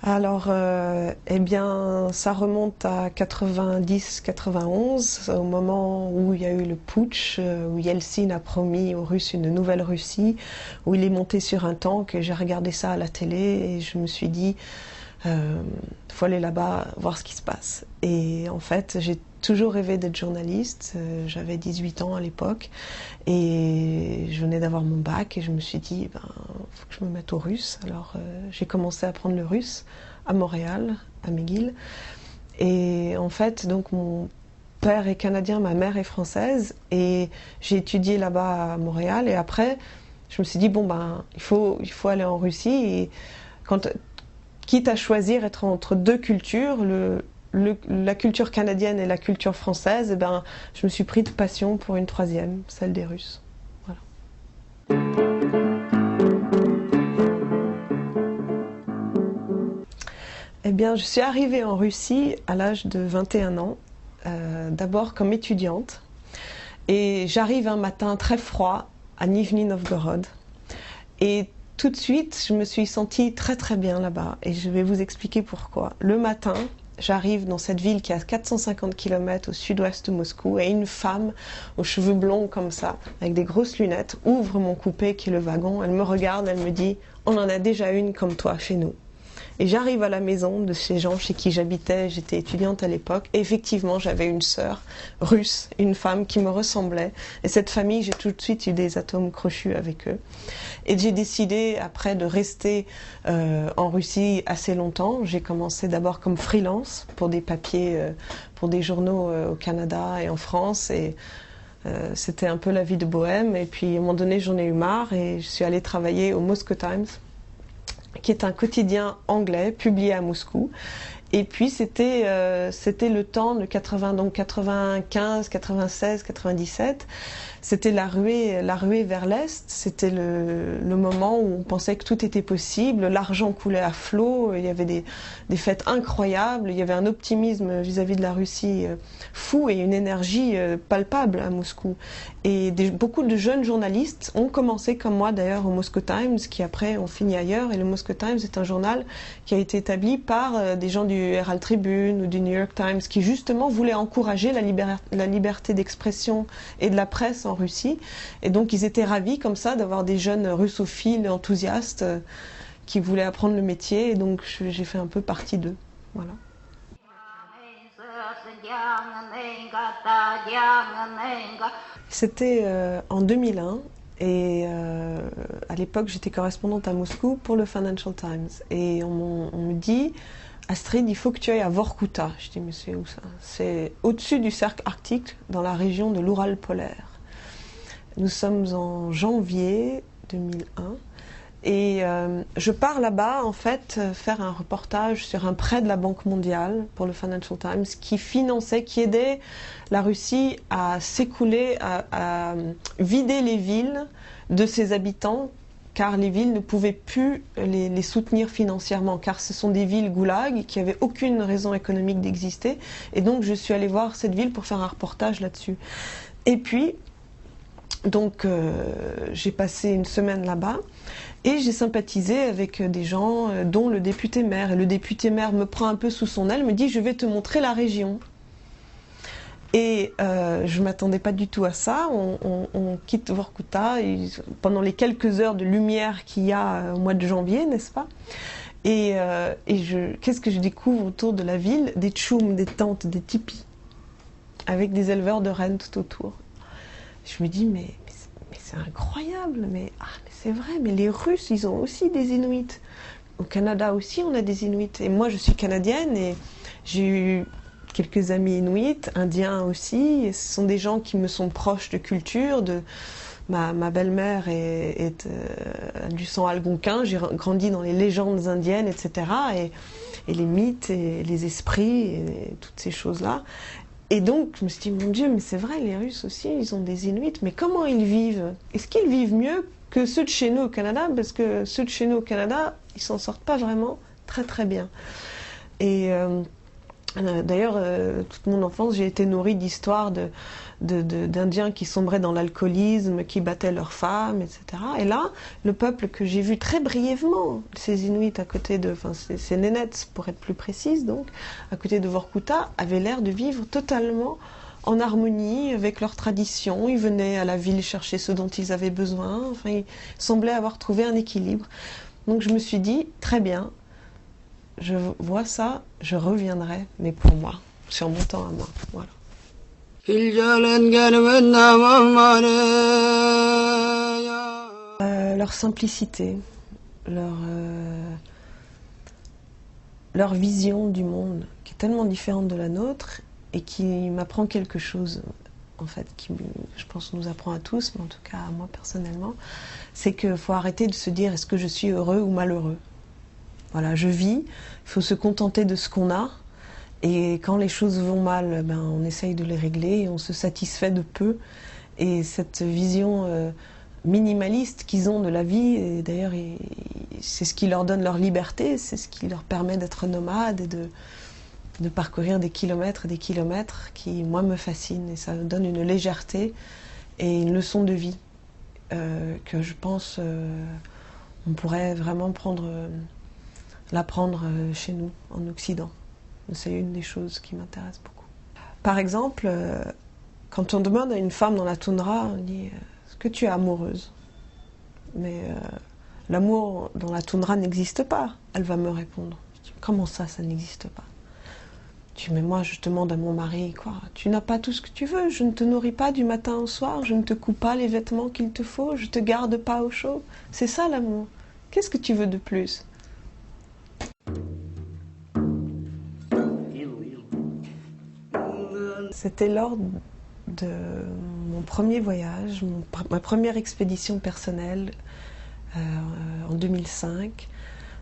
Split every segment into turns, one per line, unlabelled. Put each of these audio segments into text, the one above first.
Alors, eh bien, ça remonte à 90-91, au moment où il y a eu le putsch, où Yeltsin a promis aux Russes une nouvelle Russie, où il est monté sur un tank, et j'ai regardé ça à la télé, et je me suis dit, faut aller là-bas, voir ce qui se passe. Et en fait, j'ai toujours rêvé d'être journaliste, j'avais 18 ans à l'époque, et je venais d'avoir mon bac, et je me suis dit, ben, faut que je me mette au russe. Alors, j'ai commencé à apprendre le russe à Montréal, à McGill. Et en fait, donc mon père est canadien, ma mère est française, et j'ai étudié là-bas à Montréal. Et après, je me suis dit, bon, ben, il faut aller en Russie. Et quand, quitte à choisir être entre deux cultures, la culture canadienne et la culture française, eh ben, je me suis pris de passion pour une troisième, celle des Russes. Voilà. Eh bien, je suis arrivée en Russie à l'âge de 21 ans, d'abord comme étudiante. Et j'arrive un matin très froid à Nijni Novgorod. Et tout de suite, je me suis sentie très très bien là-bas. Et je vais vous expliquer pourquoi. Le matin, j'arrive dans cette ville qui est à 450 km au sud-ouest de Moscou, et une femme aux cheveux blonds comme ça, avec des grosses lunettes, ouvre mon coupé qui est le wagon. Elle me regarde, elle me dit « On en a déjà une comme toi chez nous ». Et j'arrive à la maison de ces gens chez qui j'habitais, j'étais étudiante à l'époque, et effectivement j'avais une sœur russe, une femme qui me ressemblait. Et cette famille, j'ai tout de suite eu des atomes crochus avec eux. Et j'ai décidé après de rester en Russie assez longtemps. J'ai commencé d'abord comme freelance pour des papiers, pour des journaux au Canada et en France. Et c'était un peu la vie de bohème. Et puis à un moment donné, j'en ai eu marre et je suis allée travailler au Moscow Times, qui est un quotidien anglais publié à Moscou. Et puis c'était le temps de 80, donc 95, 96, 97. C'était la ruée vers l'Est. C'était le moment où on pensait que tout était possible. L'argent coulait à flot. Il y avait des fêtes incroyables. Il y avait un optimisme vis-à-vis de la Russie fou et une énergie palpable à Moscou. Et beaucoup de jeunes journalistes ont commencé comme moi d'ailleurs au Moscow Times, qui après ont fini ailleurs. Et le Moscow Times est un journal qui a été établi par des gens du Herald Tribune ou du New York Times, qui justement voulaient encourager la liberté d'expression et de la presse en Russie. Et donc ils étaient ravis comme ça d'avoir des jeunes russophiles enthousiastes qui voulaient apprendre le métier. Et donc j'ai fait un peu partie d'eux. Voilà. C'était en 2001. Et à l'époque, j'étais correspondante à Moscou pour le Financial Times. Et on me dit, Astrid, il faut que tu ailles à Vorkuta. Je dis, mais c'est où ça? C'est au-dessus du cercle arctique, dans la région de l'Oural polaire. Nous sommes en janvier 2001. Et je pars là-bas, en fait, faire un reportage sur un prêt de la Banque mondiale pour le Financial Times qui aidait la Russie à s'écouler, à vider les villes de ses habitants, car les villes ne pouvaient plus les soutenir financièrement, car ce sont des villes goulag qui n'avaient aucune raison économique d'exister. Et donc je suis allée voir cette ville pour faire un reportage là-dessus. Et puis, donc j'ai passé une semaine là-bas. Et j'ai sympathisé avec des gens, dont le député maire. Et le député maire me prend un peu sous son aile, me dit « je vais te montrer la région ». Et je ne m'attendais pas du tout à ça. On quitte Vorkuta pendant les quelques heures de lumière qu'il y a au mois de janvier, n'est-ce pas? Et qu'est-ce que je découvre autour de la ville? Des tchoums, des tentes, des tipis, avec des éleveurs de rennes tout autour. Je me dis, mais c'est incroyable, mais c'est vrai, mais les Russes, ils ont aussi des Inuits. Au Canada aussi, on a des Inuits. Et moi, je suis canadienne et j'ai eu quelques amis Inuits, indiens aussi. Et ce sont des gens qui me sont proches de culture. Ma belle-mère est du sang algonquin. J'ai grandi dans les légendes indiennes, etc. Et les mythes et les esprits et toutes ces choses-là. Et donc, je me suis dit, mon Dieu, mais c'est vrai, les Russes aussi, ils ont des Inuits, mais comment ils vivent? Est-ce qu'ils vivent mieux que ceux de chez nous au Canada? Parce que ceux de chez nous au Canada, ils s'en sortent pas vraiment très très bien. Et D'ailleurs, toute mon enfance, j'ai été nourrie d'histoires d'Indiens qui sombraient dans l'alcoolisme, qui battaient leurs femmes, etc. Et là, le peuple que j'ai vu très brièvement, ces Inuits à côté de, enfin ces Nénètes pour être plus précise donc, à côté de Vorkouta, avaient l'air de vivre totalement en harmonie avec leurs traditions. Ils venaient à la ville chercher ce dont ils avaient besoin. Enfin, ils semblaient avoir trouvé un équilibre. Donc je me suis dit, très bien, je vois ça, je reviendrai, mais pour moi, sur mon temps à moi. Voilà. Leur simplicité, leur vision du monde, qui est tellement différente de la nôtre et qui m'apprend quelque chose, en fait, qui, je pense, nous apprend à tous, mais en tout cas à moi personnellement, c'est qu'il faut arrêter de se dire est-ce que je suis heureux ou malheureux. Voilà, je vis, il faut se contenter de ce qu'on a, et quand les choses vont mal, ben, on essaye de les régler, et on se satisfait de peu, et cette vision minimaliste qu'ils ont de la vie, et d'ailleurs c'est ce qui leur donne leur liberté, c'est ce qui leur permet d'être nomades et de parcourir des kilomètres qui, moi, me fascinent, et ça donne une légèreté et une leçon de vie que je pense on pourrait vraiment l'apprendre chez nous, en Occident. C'est une des choses qui m'intéresse beaucoup. Par exemple, quand on demande à une femme dans la toundra, on dit est-ce que tu es amoureuse? Mais l'amour dans la toundra n'existe pas, elle va me répondre. Je dis, comment ça n'existe pas? Je dis, mais moi je demande à mon mari, quoi, tu n'as pas tout ce que tu veux, je ne te nourris pas du matin au soir, je ne te coupe pas les vêtements qu'il te faut, je te garde pas au chaud. C'est ça l'amour. Qu'est-ce que tu veux de plus? C'était lors de mon premier voyage, ma première expédition personnelle en 2005,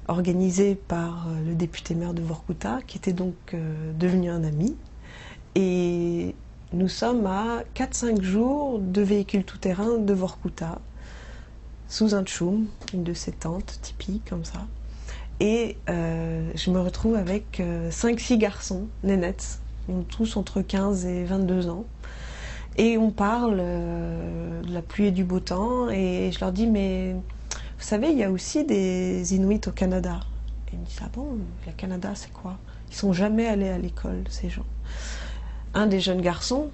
organisée par le député-maire de Vorkouta, qui était donc devenu un ami. Et nous sommes à 4-5 jours de véhicule tout-terrain de Vorkouta, sous un tchoum, une de ces tentes typiques comme ça. Et je me retrouve avec 5-6 garçons, nénettes. Ils ont tous entre 15 et 22 ans. Et on parle de la pluie et du beau temps. Et je leur dis, mais vous savez, il y a aussi des Inuits au Canada. Et ils me disent, ah bon, le Canada, c'est quoi? Ils sont jamais allés à l'école, ces gens. Un des jeunes garçons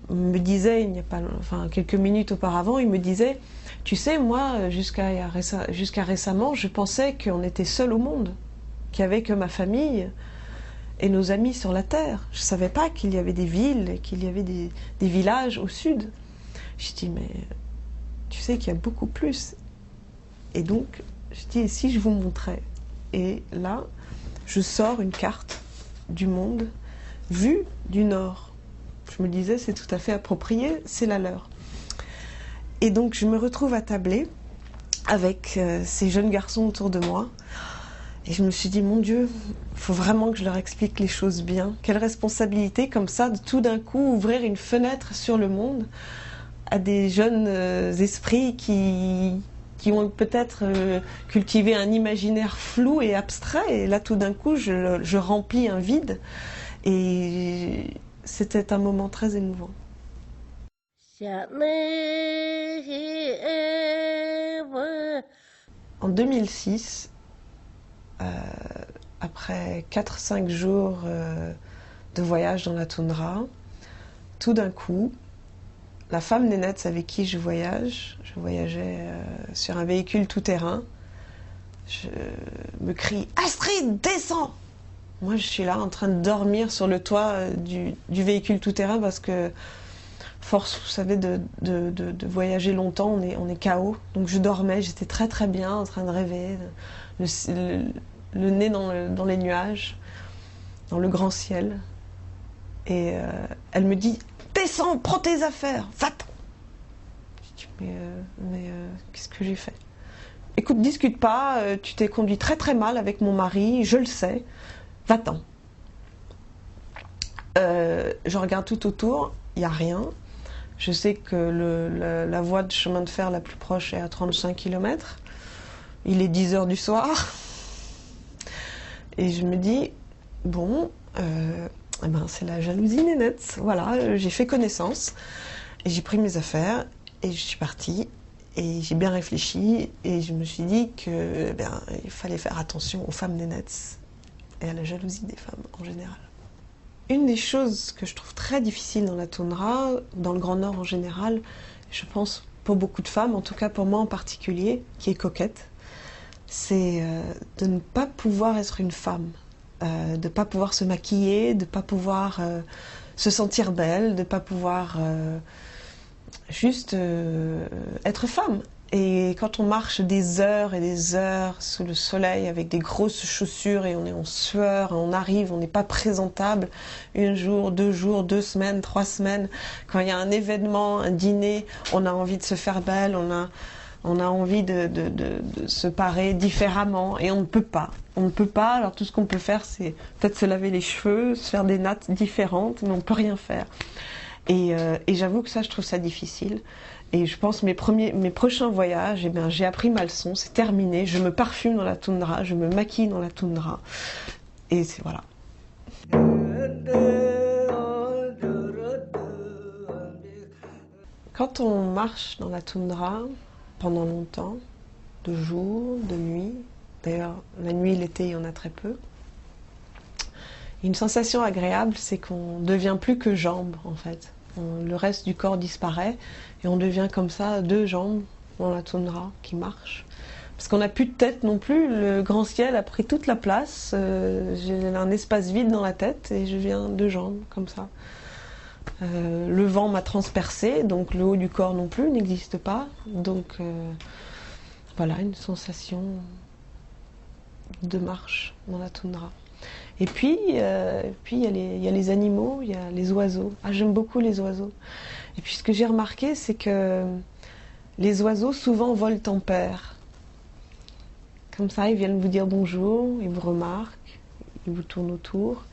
me disait, il n'y a pas, enfin, quelques minutes auparavant, il me disait, tu sais, moi, jusqu'à récemment, je pensais qu'on était seul au monde, qu'il n'y avait que ma famille et nos amis sur la terre. Je ne savais pas qu'il y avait des villes, qu'il y avait des villages au sud. Je dis, mais tu sais qu'il y a beaucoup plus. Et donc, je dis, et si je vous montrais? Et là, je sors une carte du monde vue du nord. Je me disais, c'est tout à fait approprié, c'est la leur. Et donc, je me retrouve attablée avec ces jeunes garçons autour de moi. Et je me suis dit, mon Dieu, il faut vraiment que je leur explique les choses bien. Quelle responsabilité, comme ça, de tout d'un coup ouvrir une fenêtre sur le monde à des jeunes esprits qui ont peut-être cultivé un imaginaire flou et abstrait. Et là, tout d'un coup, je remplis un vide. Et c'était un moment très émouvant. En 2006, après 4-5 jours de voyage dans la toundra, tout d'un coup, la femme nénette avec qui je voyageais sur un véhicule tout-terrain, me crie « Astrid, descends !» Moi, je suis là en train de dormir sur le toit du véhicule tout-terrain parce que, force, vous savez, de voyager longtemps, on est KO. Donc je dormais, j'étais très très bien en train de rêver, le nez dans les nuages, dans le grand ciel. Et elle me dit « Descends, prends tes affaires, va-t'en !» Je dis « Mais qu'est-ce que j'ai fait ? Écoute, discute pas, tu t'es conduit très très mal avec mon mari, je le sais, va-t'en !» Je regarde tout autour, il n'y a rien. Je sais que la voie de chemin de fer la plus proche est à 35 km. Il est 10 h du soir. Et je me dis, bon, Eh ben, c'est la jalousie nénette. Voilà, j'ai fait connaissance et j'ai pris mes affaires et je suis partie et j'ai bien réfléchi et je me suis dit que il fallait faire attention aux femmes nénettes et à la jalousie des femmes en général. Une des choses que je trouve très difficile dans la toundra, dans le Grand Nord en général, je pense pour beaucoup de femmes, en tout cas pour moi en particulier, qui est coquette, c'est de ne pas pouvoir être une femme, de ne pas pouvoir se maquiller, de ne pas pouvoir se sentir belle, de ne pas pouvoir juste être femme. Et quand on marche des heures et des heures sous le soleil avec des grosses chaussures et on est en sueur, on arrive, on n'est pas présentable, un jour, 2 semaines, 3 semaines, quand il y a un événement, un dîner, on a envie de se faire belle, on a envie de se parer différemment et on ne peut pas. On ne peut pas, alors tout ce qu'on peut faire c'est peut-être se laver les cheveux, se faire des nattes différentes, mais on ne peut rien faire. Et j'avoue que ça, je trouve ça difficile. Et je pense mes prochains voyages, eh bien, j'ai appris ma leçon, c'est terminé. Je me parfume dans la toundra, je me maquille dans la toundra. Et c'est voilà. Quand on marche dans la toundra pendant longtemps, de jour, de nuit, d'ailleurs la nuit, l'été, il y en a très peu, une sensation agréable, c'est qu'on ne devient plus que jambes en fait. Le reste du corps disparaît et on devient comme ça 2 jambes dans la toundra qui marchent. Parce qu'on n'a plus de tête non plus, le grand ciel a pris toute la place, j'ai un espace vide dans la tête et je viens 2 jambes comme ça. Le vent m'a transpercé, donc le haut du corps non plus n'existe pas. Donc voilà, une sensation de marche dans la toundra. Et puis il y a les animaux, il y a les oiseaux. Ah, j'aime beaucoup les oiseaux. Et puis ce que j'ai remarqué, c'est que les oiseaux souvent volent en paire. Comme ça, ils viennent vous dire bonjour, ils vous remarquent, ils vous tournent autour,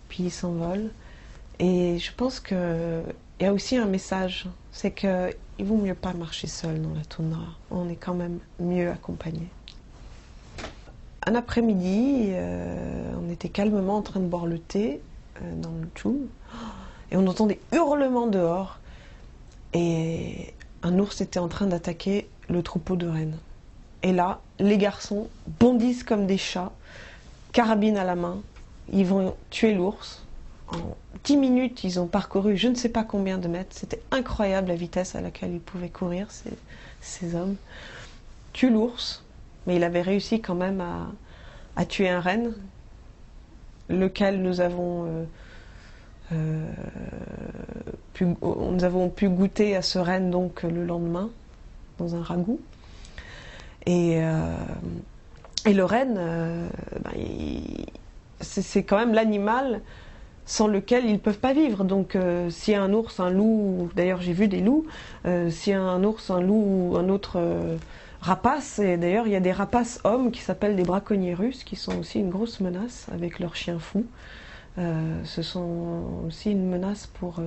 puis ils s'envolent. Et je pense qu'il y a aussi un message, c'est qu'il vaut mieux pas marcher seul dans la toundra. On est quand même mieux accompagné. Un après-midi, on était calmement en train de boire le thé dans le tchoum et on entend des hurlements dehors et un ours était en train d'attaquer le troupeau de rennes. Et là, les garçons bondissent comme des chats, carabine à la main, ils vont tuer l'ours. En 10 minutes, ils ont parcouru je ne sais pas combien de mètres, c'était incroyable la vitesse à laquelle ils pouvaient courir, ces hommes. Tuent l'ours. Mais il avait réussi quand même à tuer un renne, lequel nous avons pu goûter à ce renne donc le lendemain, dans un ragoût. Et le renne, c'est quand même l'animal sans lequel ils ne peuvent pas vivre. Donc s'il y a un ours, un loup, d'ailleurs j'ai vu des loups, s'il y a un ours, un loup ou un autre rapace, et d'ailleurs il y a des rapaces hommes qui s'appellent des braconniers russes, qui sont aussi une grosse menace avec leurs chiens fous. Ce sont aussi une menace pour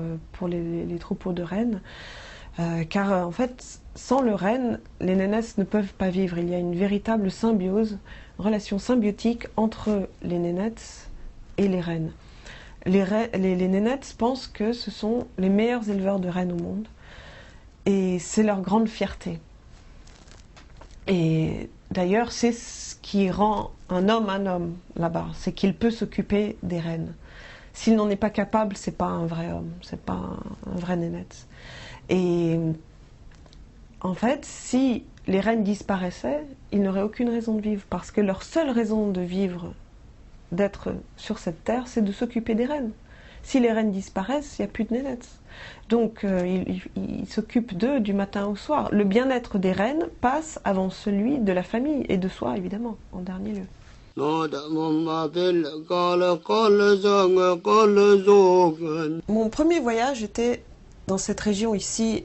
les troupeaux de rennes, car en fait sans le renne, les nénettes ne peuvent pas vivre. Il y a une véritable symbiose, relation symbiotique entre les nénettes et les rennes. Les nénettes pensent que ce sont les meilleurs éleveurs de rennes au monde, et c'est leur grande fierté. Et d'ailleurs, c'est ce qui rend un homme là-bas, c'est qu'il peut s'occuper des rennes. S'il n'en est pas capable, c'est pas un vrai homme, c'est pas un vrai nénette. Et en fait, si les rennes disparaissaient, ils n'auraient aucune raison de vivre, parce que leur seule raison de vivre, d'être sur cette terre, c'est de s'occuper des rennes. Si les rennes disparaissent, il n'y a plus de nénettes. Donc il s'occupe d'eux du matin au soir. Le bien-être des rennes passe avant celui de la famille et de soi, évidemment, en dernier lieu. Mon premier voyage était dans cette région ici,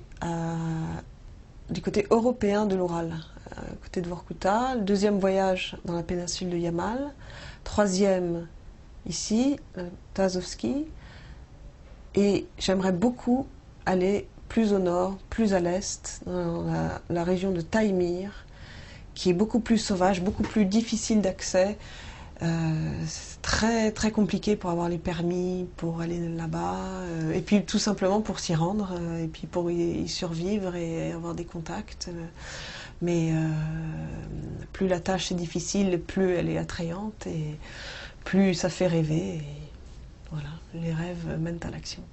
du côté européen de l'Oural, à côté de Vorkuta. Le deuxième voyage dans la péninsule de Yamal. Troisième ici, Tazovski. Et j'aimerais beaucoup aller plus au nord, plus à l'est, dans la région de Taïmyr, qui est beaucoup plus sauvage, beaucoup plus difficile d'accès. c'est très très compliqué pour avoir les permis, pour aller là-bas, et puis tout simplement pour s'y rendre, et puis pour y survivre et avoir des contacts. Mais plus la tâche est difficile, plus elle est attrayante, et plus ça fait rêver. Et voilà, les rêves mènent à l'action.